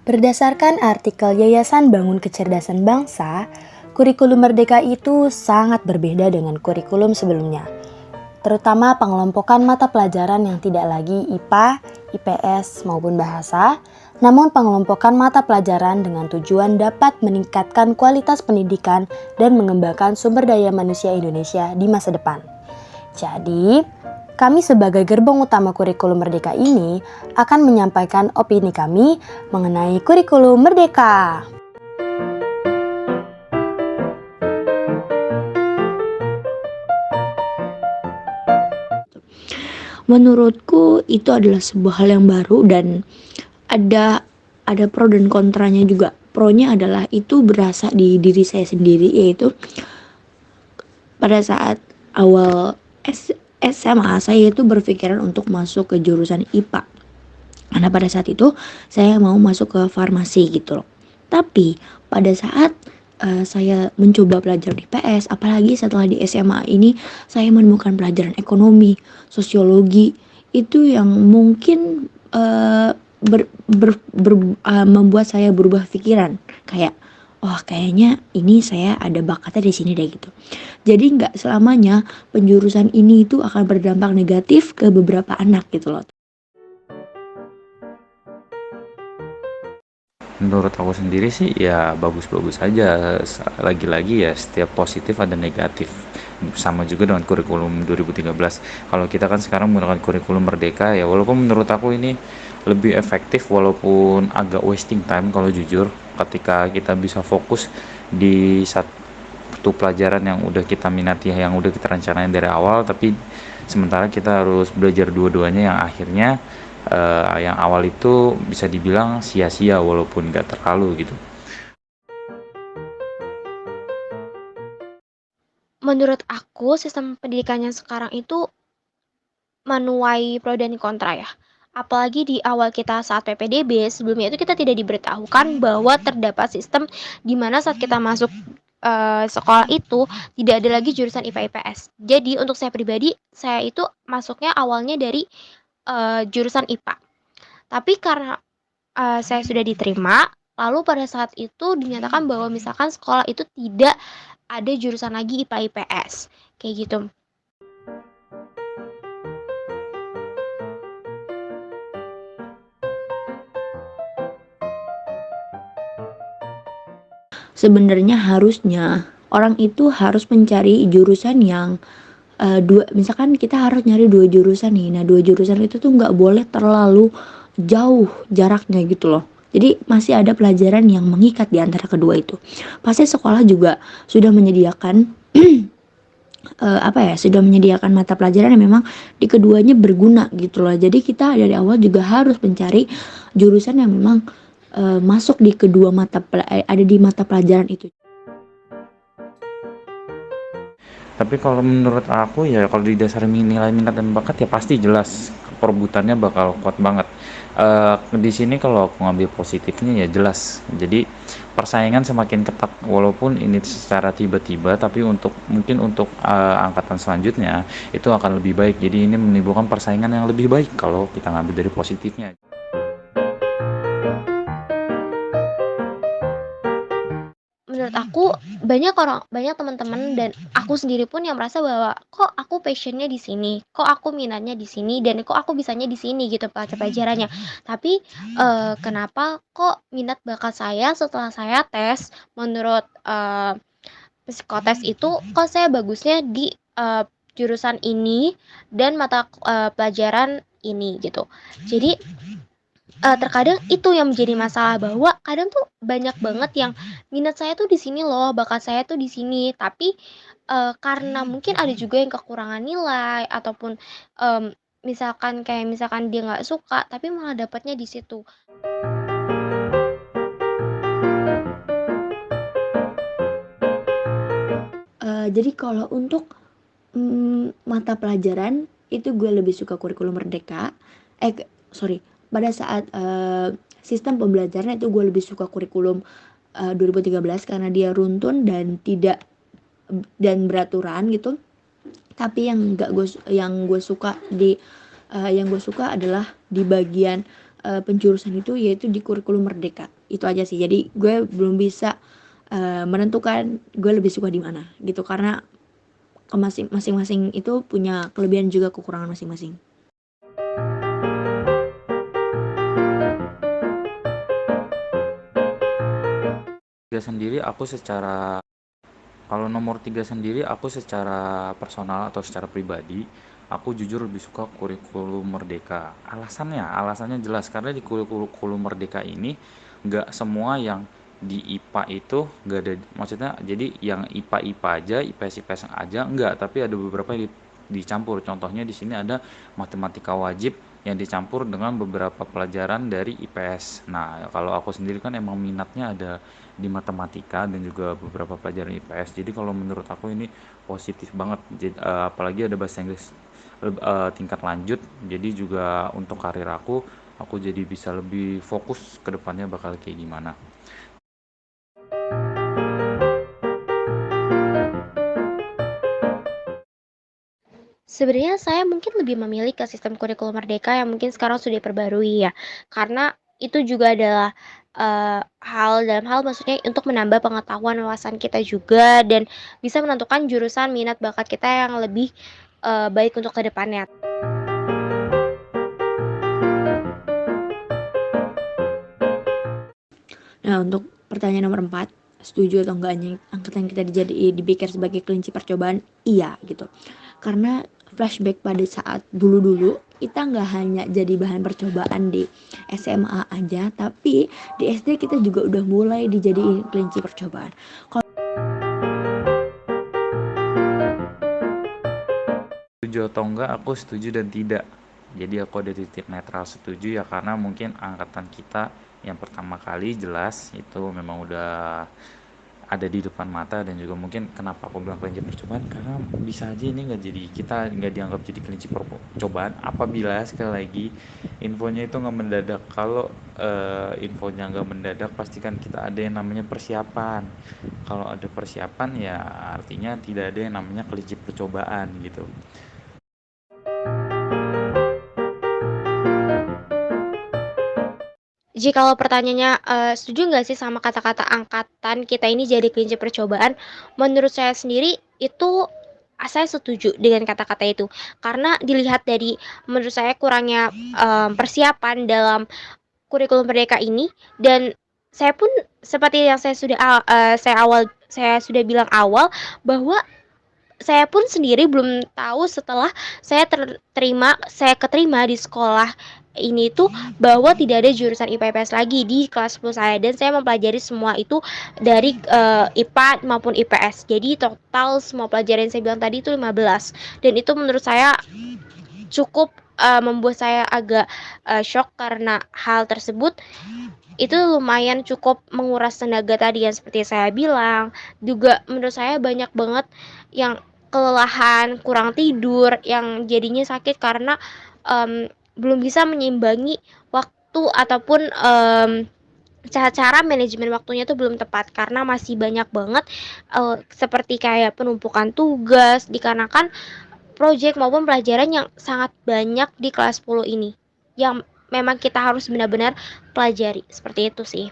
Berdasarkan artikel Yayasan Bangun Kecerdasan Bangsa, kurikulum Merdeka itu sangat berbeda dengan kurikulum sebelumnya, terutama pengelompokan mata pelajaran yang tidak lagi IPA, IPS maupun bahasa, namun pengelompokan mata pelajaran dengan tujuan dapat meningkatkan kualitas pendidikan dan mengembangkan sumber daya manusia Indonesia di masa depan. Jadi, kami sebagai gerbong utama kurikulum Merdeka ini akan menyampaikan opini kami mengenai kurikulum Merdeka. Menurutku itu adalah sebuah hal yang baru dan ada pro dan kontranya juga. Pronya adalah itu berasa di diri saya sendiri, yaitu pada saat awal SMA saya itu berpikiran untuk masuk ke jurusan IPA. Karena pada saat itu saya mau masuk ke farmasi gitu loh. Tapi pada saat saya mencoba belajar di PS, apalagi setelah di SMA ini saya menemukan pelajaran ekonomi, sosiologi itu yang mungkin membuat saya berubah pikiran, kayak oh kayaknya ini saya ada bakatnya di sini deh gitu. Jadi nggak selamanya penjurusan ini itu akan berdampak negatif ke beberapa anak gitu loh. Menurut aku sendiri sih ya bagus-bagus aja. Lagi-lagi ya setiap positif ada negatif. Sama juga dengan kurikulum 2013. Kalau kita kan sekarang menggunakan kurikulum Merdeka ya, walaupun menurut aku ini lebih efektif walaupun agak wasting time kalau jujur, ketika kita bisa fokus di satu pelajaran yang udah kita minati, yang udah kita rencanain dari awal, tapi sementara kita harus belajar dua-duanya yang akhirnya yang awal itu bisa dibilang sia-sia walaupun nggak terlalu gitu. Menurut aku sistem pendidikan yang sekarang itu menuai pro dan kontra ya. Apalagi di awal kita saat PPDB, sebelumnya itu kita tidak diberitahukan bahwa terdapat sistem di mana saat kita masuk sekolah itu tidak ada lagi jurusan IPA IPS. Jadi untuk saya pribadi, saya itu masuknya awalnya dari jurusan IPA. Tapi karena saya sudah diterima, lalu pada saat itu dinyatakan bahwa misalkan sekolah itu tidak ada jurusan lagi IPA IPS. Kayak gitu. Sebenarnya harusnya orang itu harus mencari jurusan yang misalkan kita harus nyari 2 jurusan nih. Nah, 2 jurusan itu tuh nggak boleh terlalu jauh jaraknya gitu loh. Jadi masih ada pelajaran yang mengikat di antara kedua itu. Pasti sekolah juga sudah menyediakan sudah menyediakan mata pelajaran yang memang di keduanya berguna gitu loh. Jadi kita dari awal juga harus mencari jurusan yang memang masuk di kedua ada di mata pelajaran itu. Tapi kalau menurut aku ya kalau didasari nilai minat dan bakat ya pasti jelas perebutannya bakal kuat banget. Di sini kalau aku ngambil positifnya ya jelas. Jadi persaingan semakin ketat walaupun ini secara tiba-tiba, tapi mungkin untuk angkatan selanjutnya itu akan lebih baik. Jadi ini menimbulkan persaingan yang lebih baik kalau kita ngambil dari positifnya. Menurut aku banyak teman-teman dan aku sendiri pun yang merasa bahwa kok aku passionnya di sini, kok aku minatnya di sini dan kok aku bisanya di sini gitu pelajarannya. Tapi kenapa kok minat bakat saya setelah saya tes menurut psikotes itu kok saya bagusnya di jurusan ini dan mata pelajaran ini gitu. Jadi terkadang itu yang menjadi masalah bahwa kadang tuh banyak banget yang minat saya tuh di sini loh, bakat saya tuh di sini, tapi karena mungkin ada juga yang kekurangan nilai ataupun misalkan dia nggak suka, tapi malah dapatnya di situ. Jadi kalau untuk mata pelajaran itu gue lebih suka kurikulum Merdeka. Pada saat sistem pembelajaran itu gue lebih suka kurikulum 2013 karena dia runtun dan tidak dan beraturan gitu. Tapi yang gue suka adalah di bagian penjurusan itu, yaitu di kurikulum Merdeka. itu aja sih. Jadi gue belum bisa menentukan gue lebih suka di mana gitu, karena masing-masing itu punya kelebihan juga kekurangan masing-masing. Tiga sendiri aku secara Kalau nomor 3 sendiri aku secara personal atau secara pribadi, aku jujur lebih suka kurikulum Merdeka. Alasannya jelas karena di kurikulum Merdeka ini nggak semua yang di IPA itu nggak ada, maksudnya jadi yang IPA aja, IPS aja nggak, tapi ada beberapa yang dicampur. Contohnya di sini ada matematika wajib yang dicampur dengan beberapa pelajaran dari IPS. Nah, kalau aku sendiri kan emang minatnya ada di matematika dan juga beberapa pelajaran IPS. Jadi kalau menurut aku ini positif banget. Apalagi ada bahasa Inggris tingkat lanjut. Jadi juga untuk karir aku jadi bisa lebih fokus ke depannya bakal kayak gimana. Sebenarnya saya mungkin lebih memilih ke sistem kurikulum merdeka yang mungkin sekarang sudah diperbarui ya. Karena itu juga adalah dalam hal maksudnya untuk menambah pengetahuan wawasan kita juga dan bisa menentukan jurusan minat bakat kita yang lebih baik untuk ke depannya. Nah, untuk pertanyaan nomor 4, setuju atau enggaknya angkatan kita dipikir sebagai kelinci percobaan? Iya gitu. Karena flashback pada saat dulu-dulu kita nggak hanya jadi bahan percobaan di SMA aja, tapi di SD kita juga udah mulai dijadiin kelinci percobaan. Setuju atau enggak, aku setuju dan tidak. Jadi aku ada titik netral setuju ya, karena mungkin angkatan kita yang pertama kali jelas itu memang udah ada di depan mata. Dan juga mungkin kenapa aku bilang kelinci percobaan, karena bisa aja ini kita nggak dianggap jadi kelinci percobaan apabila sekali lagi infonya itu nggak mendadak. Kalau infonya nggak mendadak, pastikan kita ada yang namanya persiapan. Kalau ada persiapan ya artinya tidak ada yang namanya kelinci percobaan gitu. Jikalau pertanyaannya, setuju nggak sih sama kata-kata angkatan kita ini jadi kelinci percobaan? Menurut saya sendiri itu, saya setuju dengan kata-kata itu. Karena dilihat dari menurut saya kurangnya, persiapan dalam kurikulum merdeka ini dan saya pun seperti yang saya sudah bilang awal bahwa saya pun sendiri belum tahu setelah saya keterima di sekolah ini tuh bahwa tidak ada jurusan IPA IPS lagi di kelas 10 saya dan saya mempelajari semua itu dari IPA maupun IPS. Jadi total semua pelajaran yang saya bilang tadi itu 15 dan itu menurut saya cukup membuat saya agak shock karena hal tersebut itu lumayan cukup menguras tenaga tadi yang seperti saya bilang. Juga menurut saya banyak banget yang kelelahan, kurang tidur, yang jadinya sakit karena belum bisa menyeimbangi waktu ataupun cara manajemen waktunya tuh belum tepat karena masih banyak banget seperti kayak penumpukan tugas dikarenakan proyek maupun pelajaran yang sangat banyak di kelas 10 ini yang memang kita harus benar-benar pelajari seperti itu sih.